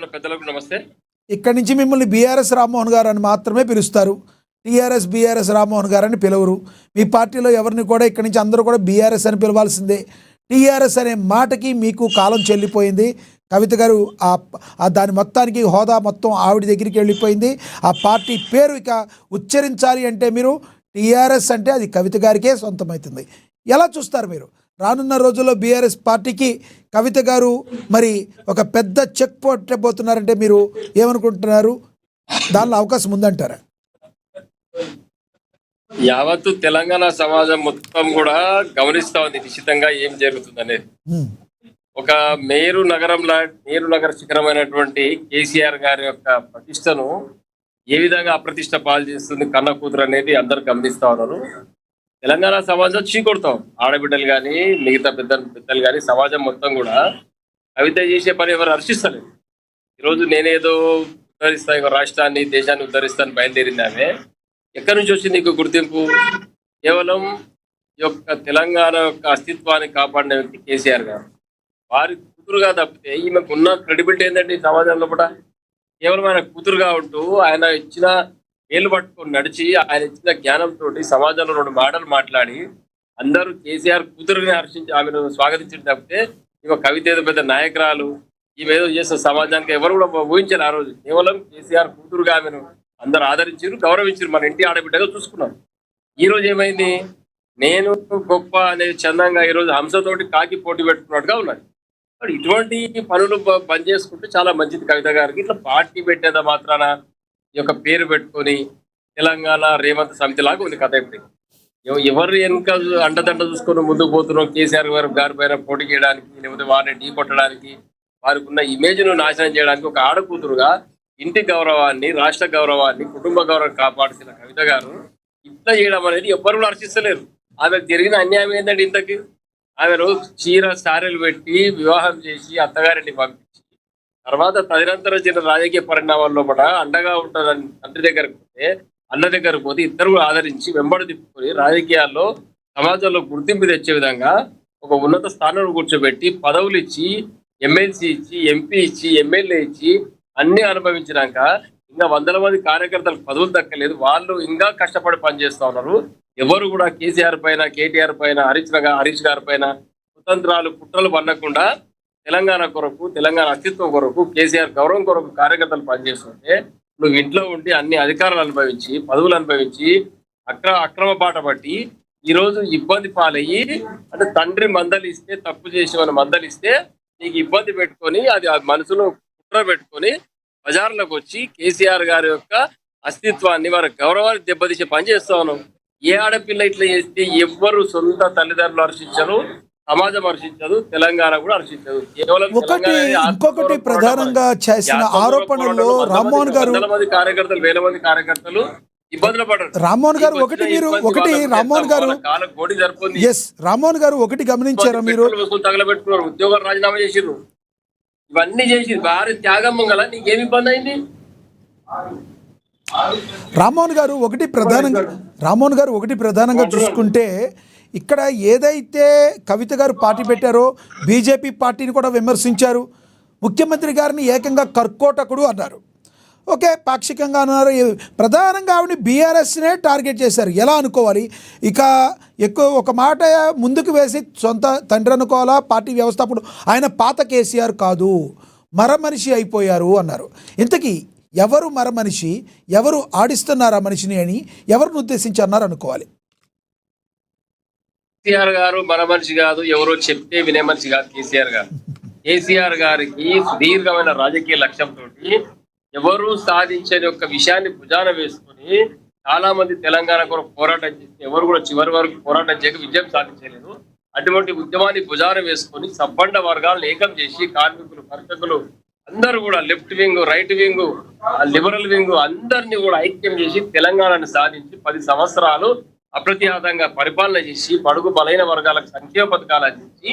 ఉన్న పెద్దలకు నమస్తే. ఇక్కడి నుంచి మిమ్మల్ని బీఆర్ఎస్ రామ్మోహన్ గారు అని మాత్రమే పిలుస్తారు. టీఆర్ఎస్ బీఆర్ఎస్ రామ్మోహన్ గారు అని పిలవరు. మీ పార్టీలో ఎవరిని కూడా ఇక్కడి నుంచి అందరూ కూడా బీఆర్ఎస్ అని పిలవాల్సిందే. టీఆర్ఎస్ అనే మాటకి మీకు కాలం చెల్లిపోయింది. కవిత గారు దాని మొత్తానికి హోదా మొత్తం ఆవిడ దగ్గరికి వెళ్ళిపోయింది. ఆ పార్టీ పేరు ఇక ఉచ్చరించాలి అంటే మీరు టీఆర్ఎస్ అంటే అది కవిత గారికే సొంతమవుతుంది. ఎలా చూస్తారు మీరు? రానున్న రోజుల్లో బీఆర్ఎస్ పార్టీకి కవిత గారు మరి ఒక పెద్ద చెక్ పెట్టబోతున్నారంటే మీరు ఏమనుకుంటున్నారు? దానిలో అవకాశం ఉందంటారా? యావత్తు తెలంగాణ సమాజం మొత్తం కూడా గమనిస్తా ఉంది నిశ్చితంగా ఏం జరుగుతుంది అనేది. ఒక మేరు నగర శిఖరమైనటువంటి కేసీఆర్ గారి యొక్క ప్రతిష్టను ఏ విధంగా అప్రతిష్ట పాలు చేస్తుంది కన్న కూతురు అనేది అందరు గమనిస్తా ఉన్నారు. తెలంగాణ సమాజం చీకొడతాం, ఆడబిడ్డలు కానీ మిగతా పెద్దలు కానీ సమాజం మొత్తం కూడా కవిత చేసే పని ఎవరు హర్షిస్తలేదు. ఈరోజు నేనేదో ఉద్ధరిస్తా, రాష్ట్రాన్ని దేశాన్ని ఉద్ధరిస్తాను బయలుదేరింది ఆమె. ఎక్కడి నుంచి వచ్చింది నీకు గుర్తింపు? కేవలం ఈ యొక్క తెలంగాణ యొక్క అస్తిత్వాన్ని కాపాడిన వ్యక్తి కేసీఆర్ గారు. వారి కూతురుగా తప్పితే ఈమెకు ఉన్న క్రెడిబిలిటీ ఏంటంటే ఈ సమాజంలో కూడా కేవలం ఆయన కూతురుగా ఉంటూ ఆయన ఇచ్చిన వేలు పట్టుకొని నడిచి ఆయన ఇచ్చిన జ్ఞానంతో సమాజంలో 2 మాటలు మాట్లాడి అందరూ కేసీఆర్ కూతురుని హర్షించి ఆమెను స్వాగతించడం తప్పితే ఈమె కవిత ఏదో పెద్ద నాయకురాలు, ఈమె ఏదో చేసిన సమాజానికి ఎవరు కూడా ఊహించారు. ఆ రోజు కేవలం కేసీఆర్ కూతురుగా ఆమెను అందరూ ఆదరించారు, గౌరవించారు, మన ఇంటి ఆడబిడ్డగా చూసుకున్నారు. ఈ రోజు ఏమైంది? నేను గొప్ప అనేది చందంగా ఈరోజు హంసతోటి కాకి పోటీ పెట్టుకున్నట్టుగా ఉన్నది. ఇటువంటి పనులు బంద్ చేసుకుంటే చాలా మంచిది కవిత గారికి. ఇట్లా పార్టీ పెట్టేదా మాత్రాన ఈ యొక్క పేరు పెట్టుకొని తెలంగాణ రేవంత్ సమితి లాగా ఉంది కథ. ఇప్పుడు ఎవరు వెనుక అండదండ చూసుకొని ముందుకు పోతున్నాం కేసీఆర్ గారి పైన పోటీ చేయడానికి, లేకపోతే వారిని ఢీ కొట్టడానికి, వారికి ఉన్న ఇమేజ్ను నాశనం చేయడానికి ఒక ఆడకూతురుగా ఇంటి గౌరవాన్ని, రాష్ట్ర గౌరవాన్ని, కుటుంబ గౌరవం కాపాడుతున్న కవిత గారు ఇట్లా చేయడం అనేది ఎవ్వరు కూడా హర్షిస్తలేరు. ఆమెకు జరిగిన అన్యాయం ఏంటంటే ఇంతకి ఆమెను చీర సారెలు పెట్టి వివాహం చేసి అత్తగారిని పంపించి తర్వాత తదనంతరం చిన్న రాజకీయ పరిణామాల్లో కూడా అండగా ఉంటుందని తండ్రి దగ్గరకు పోతే, అన్న దగ్గరకు పోతే ఇద్దరు కూడా ఆదరించి వెంబడి తిప్పుకొని రాజకీయాల్లో సమాజంలో గుర్తింపు తెచ్చే విధంగా ఒక ఉన్నత స్థానంలో కూర్చోబెట్టి పదవులు ఇచ్చి, ఎమ్మెల్సీ ఇచ్చి, ఎంపీ ఇచ్చి, ఎమ్మెల్యే ఇచ్చి అన్ని అనుభవించినాక ఇంకా 100 మంది కార్యకర్తలకు పదవులు దక్కలేదు. వాళ్ళు ఇంకా కష్టపడి పనిచేస్తా ఉన్నారు. ఎవరు కూడా కేసీఆర్ పైన, కేటీఆర్ పైన, హరీష్ గారి పైన కుతంత్రాలు కుట్రలు పన్నకుండా తెలంగాణ కొరకు, తెలంగాణ అస్తిత్వం కొరకు, కేసీఆర్ గౌరవం కొరకు కార్యకర్తలు పనిచేస్తుంటే నువ్వు ఇంట్లో ఉండి అన్ని అధికారాలు అనుభవించి, పదవులు అనుభవించి అక్రమ బాట పట్టి ఈరోజు ఇబ్బంది పాలయ్యి, అంటే తండ్రి మందలిస్తే, తప్పు చేసి మన మందలిస్తే నీకు ఇబ్బంది పెట్టుకొని అది మనసులో కుట్ర పెట్టుకొని బజార్లోకి వచ్చి కేసీఆర్ గారి యొక్క అస్తిత్వాన్ని, వారి గౌరవాన్ని దెబ్బతీసే పని చేస్తా ఉన్నాం. ఏ ఆడపిల్ల ఇట్లా చేస్తే ఎవ్వరు సొంత తల్లిదండ్రులు హర్షించరు, సమాజం హర్షించదు, తెలంగాణ కూడా హర్షించదు. కేవలం ఇంకొకటి ప్రధానంగా చేసిన ఆరోపణల్లో రామ్మోహన్ గారు, 100 మంది కార్యకర్తలు, 1000 మంది కార్యకర్తలు ఇబ్బందులు పడ్డారు. రామ్మోహన్ గారు రామ్మోహన్ గారు ఒకటి గమనించారా మీరు? తగలబెట్టుకున్నారు, ఉద్యోగాలు రాజీనామా చేసిర్రు, ఇవన్నీ చేసి భారీ త్యాగం గల నీకేమి ఇబ్బంది అయింది? రామ్మోహన్ గారు ఒకటి ప్రధానంగా చూసుకుంటే ఇక్కడ ఏదైతే కవిత గారు పార్టీ పెట్టారో బీజేపీ పార్టీని కూడా విమర్శించారు. ముఖ్యమంత్రి గారిని ఏకంగా కర్కోటకుడు అన్నారు. ఓకే, పాక్షికంగా అన్నారు. ప్రధానంగా ఆవిడని బీఆర్ఎస్నే టార్గెట్ చేశారు. ఎలా అనుకోవాలి? ఇక ఎక్కువ ఒక మాట ముందుకు వేసి సొంత తండ్రి అనుకోవాలా? పార్టీ వ్యవస్థాపకుడు ఆయన పాత కేసీఆర్ కాదు, మరమనిషి అయిపోయారు అన్నారు. ఇంతకీ ఎవరు మరమనిషి, ఎవరు ఆడిస్తున్నారు ఆ మనిషిని అని ఎవరిని ఉద్దేశించి అన్నారు అనుకోవాలి? కేసీఆర్ గారు మరమనిషి కాదు, ఎవరో చెప్తే వినే మనిషి కాదు కేసీఆర్ గారు. కేసీఆర్ గారికి సుదీర్ఘమైన రాజకీయ లక్ష్యంతో ఎవరు సాధించని ఒక విషయాన్ని భుజాన వేసుకుని చాలా మంది తెలంగాణ కొరకు పోరాటం చేసి ఎవరు కూడా చివరి వరకు పోరాటం చేయక విజయం సాధించలేదు. అటువంటి ఉద్యమాన్ని భుజాన వేసుకొని సబ్బండ వర్గాలను ఏకం చేసి కార్మికులు, కర్షకులు అందరూ కూడా left wing, right wing, liberal wing అందరినీ కూడా ఐక్యం చేసి తెలంగాణను సాధించి 10 సంవత్సరాలు అప్రతిహతంగా పరిపాలన చేసి బడుగు బలైన వర్గాలకు సంక్షేమ పథకాలు అందించి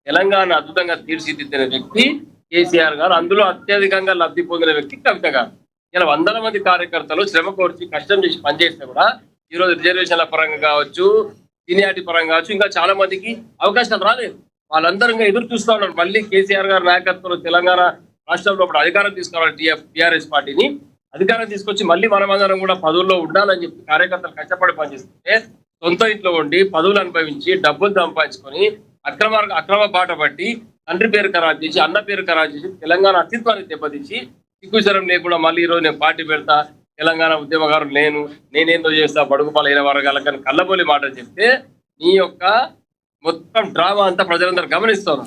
తెలంగాణ అద్భుతంగా తీర్చిదిద్దిన వ్యక్తి కేసీఆర్ గారు. అందులో అత్యధికంగా లబ్ధి పొందిన వ్యక్తి కవిత గారు. ఇలా 100 మంది కార్యకర్తలు శ్రమ కోర్చి కష్టం చేసి పనిచేస్తే కూడా ఈరోజు రిజర్వేషన్ల పరంగా కావచ్చు, సీనియారిటీ పరంగా కావచ్చు, ఇంకా చాలా మందికి అవకాశాలు రాలేదు. వాళ్ళందరూ ఇంకా ఎదురు చూస్తూ ఉన్నారు. మళ్ళీ కేసీఆర్ గారి నాయకత్వంలో తెలంగాణ రాష్ట్రంలో ఇప్పుడు అధికారం తీసుకురావాలి టీఆర్ఎస్ పార్టీని అధికారం తీసుకొచ్చి మళ్ళీ మనమందరం కూడా పదవుల్లో ఉండాలని చెప్పి కార్యకర్తలు కష్టపడి పనిచేస్తుంటే సొంత ఇంట్లో ఉండి పదవులు అనుభవించి డబ్బులు సంపాదించుకొని అక్రమ బాట పట్టి తండ్రి పేరు ఖరాబ్ చేసి అన్న పేరు ఖరాబ్ చేసి తెలంగాణ అస్తిత్వాన్ని దెబ్బతీసి సిగ్గుచరం లేకుండా మళ్ళీ ఈరోజు నేను పార్టీ పెడతా తెలంగాణ ఉద్యమకారులు నేనేందో చేస్తా బడుగుపాలు అయిన వర్గాలకు కానీ కళ్ళబోలి మాటలు చెప్తే నీ యొక్క మొత్తం డ్రామా అంతా ప్రజలందరూ గమనిస్తున్నారు.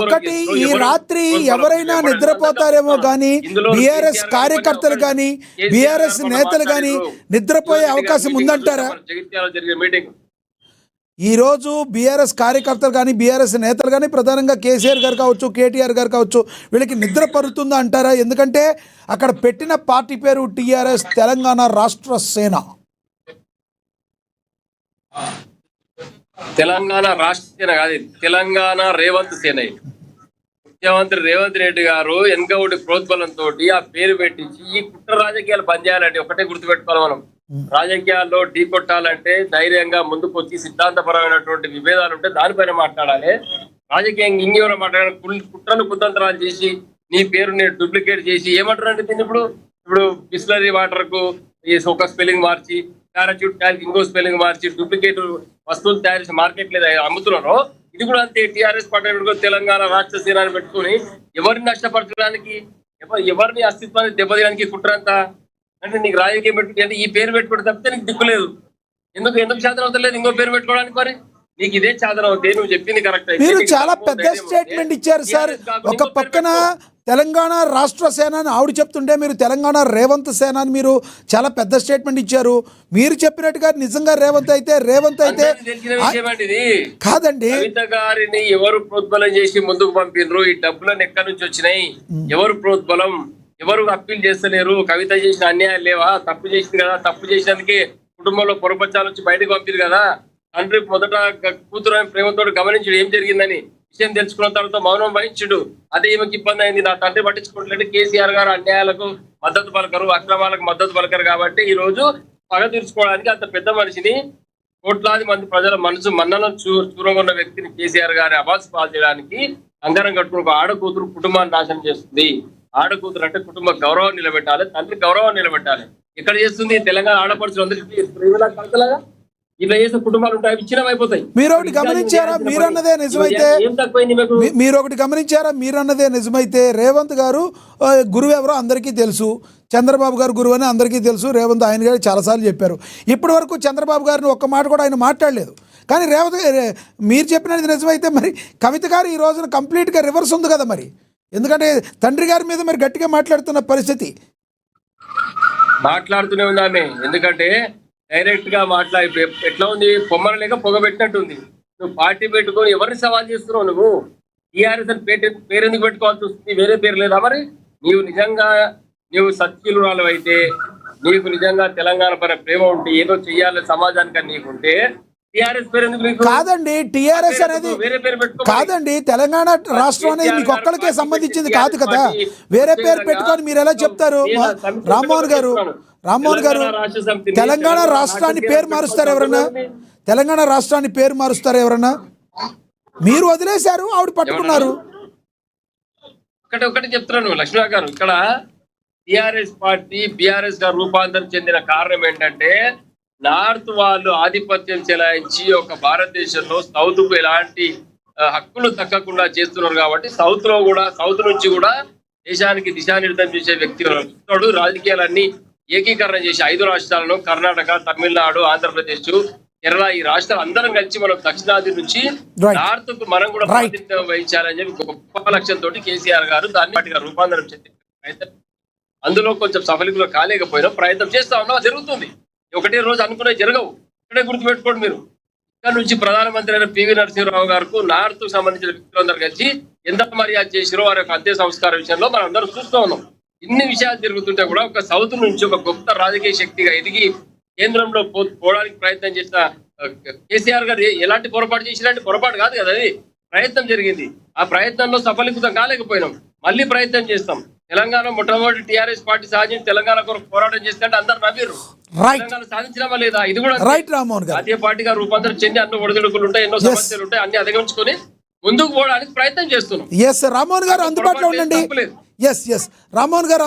ఒకటి ఈ రాత్రి ఎవరైనా నిద్రపోతారేమో కానీ బీఆర్ఎస్ కార్యకర్తలు కానీ బీఆర్ఎస్ నేతలు కానీ నిద్రపోయే అవకాశం ఉందంటారా? జగిత్యాల జరిగే మీటింగ్ ఈ రోజు బీఆర్ఎస్ కార్యకర్తలు కానీ బీఆర్ఎస్ నేతలు కానీ ప్రధానంగా కేసీఆర్ గారు కావచ్చు కేటీఆర్ గారు కావచ్చు వీళ్ళకి నిద్ర పరుతుందా అంటారా? ఎందుకంటే అక్కడ పెట్టిన పార్టీ పేరు టీఆర్ఎస్ తెలంగాణ రాష్ట్ర సేన. తెలంగాణ రాష్ట్ర సేన కాదు, తెలంగాణ రేవంత్ సేన. ముఖ్యమంత్రి రేవంత్ రెడ్డి గారు ఎన్కౌంటి ప్రోత్బలంతో ఆ పేరు పెట్టించి ఈ కుట్ర రాజకీయాలు బంద్ చేయాలంటే ఒకటే గుర్తుపెట్టుకోవాలి, మనం రాజకీయాల్లో ఢీ కొట్టాలంటే ధైర్యంగా ముందుకు వచ్చి సిద్ధాంతపరమైనటువంటి విభేదాలు ఉంటే దానిపైన మాట్లాడాలి. రాజకీయంగా ఇంకెవరో మాట్లాడాలి, కుట్రలు కుతంత్రాలు చేసి నీ పేరు నేను డూప్లికేట్ చేసి ఏమంటారంటే దీన్ని ఇప్పుడు బిస్లరీ వాటర్ కు ఒక స్పెల్లింగ్ మార్చి పారాచ్యూట్ ట్యాంక్ ఇంకో స్పెల్లింగ్ మార్చి డూప్లికేట్ వస్తువులు తయారు చేసి మార్కెట్ లేదా అమ్ముతున్నారో ఇది కూడా అంతే. టీఆర్ఎస్ పార్టీ తెలంగాణ రాష్ట్ర సేనాన్ని పెట్టుకుని ఎవరిని నష్టపరచడానికి ఎవరిని అస్తిత్వాన్ని దెబ్బతీయడానికి కుట్ర అంతా అంటే నీకు రాజకీయం పెట్టుకుంటే ఈ పేరు పెట్టుకుంటే తప్పితే నీకు దిక్కులేదు. ఎందుకు సాధన అవుతలేదు ఇంకో పేరు పెట్టుకోవడానికి? మరి నీకు ఇదే సాధన అవుతాయి, నువ్వు చెప్పింది కరెక్ట్. మీరు చాలా పెద్ద స్టేట్మెంట్ ఇచ్చారు సార్. ఒక పక్కన తెలంగాణ రాష్ట్ర సేన అని ఆవిడ చెప్తుంటే మీరు తెలంగాణ రేవంత్ సేన అని మీరు చాలా పెద్ద స్టేట్మెంట్ ఇచ్చారు. మీరు చెప్పినట్టుగా నిజంగా రేవంత్ అయితే కాదండి. కవిత గారిని ఎవరు ప్రోద్బలం చేసి ముందుకు పంపినరు? ఈ డబ్బులను ఎక్కడి నుంచి వచ్చినాయి? ఎవరు ప్రోద్బలం? ఎవరు అప్పీల్ చేస్తలేరు? కవిత చేసిన అన్యాయం లేవా? తప్పు చేసింది కదా, తప్పు చేసినందుకే కుటుంబంలో పొరపచ్చాలు వచ్చి బయటకు పంపిరు కదా. తండ్రి మొదట కూతురు ప్రేమతో గమనించుడు ఏం జరిగిందని విషయం తెలుసుకున్న తర్వాత మౌనం వహించుడు. అదే ఈమెకి ఇబ్బంది అయింది, నా తండ్రి పట్టించుకుంటే కేసీఆర్ గారు అన్యాయాలకు మద్దతు పలకరు, అక్రమాలకు మద్దతు పలకరు కాబట్టి ఈ రోజు పగ తీర్చుకోవడానికి అంత పెద్ద మనిషిని కోట్లాది మంది ప్రజల మనసు మన్నలను చూరగొన్న వ్యక్తిని కేసీఆర్ గారి అవాస్ పాలు చేయడానికి అంగరం కట్టుకుని ఒక ఆడకూతురు కుటుంబాన్ని నాశనం చేస్తుంది. ఆడకూతురు అంటే కుటుంబ గౌరవం నిలబెట్టాలి, తండ్రి గౌరవం నిలబెట్టాలి. ఎక్కడ చేస్తుంది? తెలంగాణ ఆడపడుచులు అందరికీ కలతలాగా ఇలా చేసే కుటుంబాలు ఉంటాయి, విచ్ఛిన్నం అయిపోతాయి. మీరు ఒకటి గమనించారా? మీరన్నదే నిజమైతే మీరన్నదే నిజమైతే రేవంత్ గారు గురువు ఎవరో అందరికీ తెలుసు. చంద్రబాబు గారు గురువు అని అందరికీ తెలుసు. రేవంత్ ఆయన గారు చాలాసార్లు చెప్పారు. ఇప్పటి వరకు చంద్రబాబు గారిని ఒక్క మాట కూడా ఆయన మాట్లాడలేదు. కానీ రేవంత్ మీరు చెప్పినది నిజమైతే మరి కవిత గారు ఈ రోజున కంప్లీట్గా రివర్స్ ఉంది కదా మరి. ఎందుకంటే తండ్రి గారి మీద మరి గట్టిగా మాట్లాడుతున్న పరిస్థితి మాట్లాడుతూనే ఉంది ఆమె. ఎందుకంటే డైరెక్ట్ గా మాట్లాడి ఎట్లా ఉంది, పొమ్మన లేక పొగ పెట్టినట్టుంది. నువ్వు పార్టీ పెట్టుకొని ఎవరిని సవాల్ చేస్తున్నావు? నువ్వు టీఆర్ఎస్ అని పేరు ఎందుకు పెట్టుకోవాల్సి వస్తుంది? వేరే పేరు లేదా? మరి నీవు సత్యురాలు అయితే, నీకు నిజంగా తెలంగాణ పైన ప్రేమ ఉంటే, ఏదో చెయ్యాలి సమాజానికి నీకుంటే టీఆర్ఎస్ పేరు ఎందుకు? కాదండి, టీఆర్ఎస్ అనేది కాదండి, తెలంగాణ రాష్ట్రం అనేది మీకు ఒక్కడికే సంబంధించింది కాదు కదా. వేరే పేరు పెట్టుకొని మీరు ఎలా చెప్తారు? రామ్మోహన్ గారు తెలంగాణ రాష్ట్రాన్ని పేరు మారుస్తారు ఎవరన్నా? తెలంగాణ రాష్ట్రాన్ని పేరు మారుస్తారు ఎవరన్నా? మీరు వదిలేశారు, ఆవిడ పట్టుకున్నారు. ఒకటి చెప్తున్నాను లక్ష్మణ గారు, ఇక్కడ టిఆర్ఎస్ పార్టీ బిఆర్ఎస్ గా రూపాంతరం చెందిన కారణం ఏంటంటే నార్త్ వాళ్ళు ఆధిపత్యం చెలాయించి ఒక భారతదేశంలో సౌత్ కు ఎలాంటి హక్కులు తగ్గకుండా చేస్తున్నారు కాబట్టి సౌత్ నుంచి కూడా దేశానికి దిశానిర్దేశం చేసే వ్యక్తి రాజకీయాలన్నీ ఏకీకరణ చేసి 5 రాష్ట్రాలను కర్ణాటక, తమిళనాడు, ఆంధ్రప్రదేశ్, కేరళ ఈ రాష్ట్రాలు అందరం కలిసి మనం దక్షిణాది నుంచి నార్త్ కు మనం కూడా ప్రాతినిధ్యం వహించాలని చెప్పి గొప్ప లక్ష్యంతో కేసీఆర్ గారు దాన్ని రూపాంతరం చేసే ప్రయత్నం, అందులో కొంచెం సఫలీకృతం కాలేకపోయినా ప్రయత్నం చేస్తా ఉన్నాం. జరుగుతుంది. ఒకటే రోజు అనుకునే జరగవు. ఇక్కడే గుర్తుపెట్టుకోండి మీరు. ఇక్కడ నుంచి ప్రధానమంత్రి అయిన పివి నరసింహరావు గారికి నార్త్ కు సంబంధించిన వ్యక్తులందరూ కలిసి ఎంత మర్యాద చేసిరో వారి యొక్క అంత్య సంస్కార విషయంలో మనం అందరం చూస్తూ ఉన్నాం. ఇన్ని విషయాలు జరుగుతుంటే కూడా ఒక సౌత్ నుంచి ఒక గొప్ప రాజకీయ శక్తిగా ఎదిగి కేంద్రంలో పోవడానికి ప్రయత్నం చేసిన కేసీఆర్ గారు ఎలాంటి పొరపాటు చేసినట్టు పొరపాటు కాదు కదా, అది ప్రయత్నం జరిగింది. ఆ ప్రయత్నంలో సఫలీకృతం కాలేకపోయినాం. మళ్ళీ ప్రయత్నం చేస్తాం. తెలంగాణ మొట్టమొదటి టీఆర్ఎస్ పార్టీ సాధించి తెలంగాణ కొరకు పోరాటం చేస్తుంటే అందరు నవ్వారు. తెలంగాణ సాధించడమా లేదా? ఇది కూడా జాతీయ పార్టీగా రూపాంతరం చెంది అన్ని ఒడిదుడుకులు ఉంటాయి, ఎన్నో సమస్యలు ఉంటాయి, అన్ని అధిగమించుకొని ముందుకు పోవడానికి ప్రయత్నం చేస్తున్నాం. ఎస్ రామ్మోహన్ గారు అందుబాటులో ఉండండి. తప్పులేదు. ఎస్ రామ్మోహన్ గారు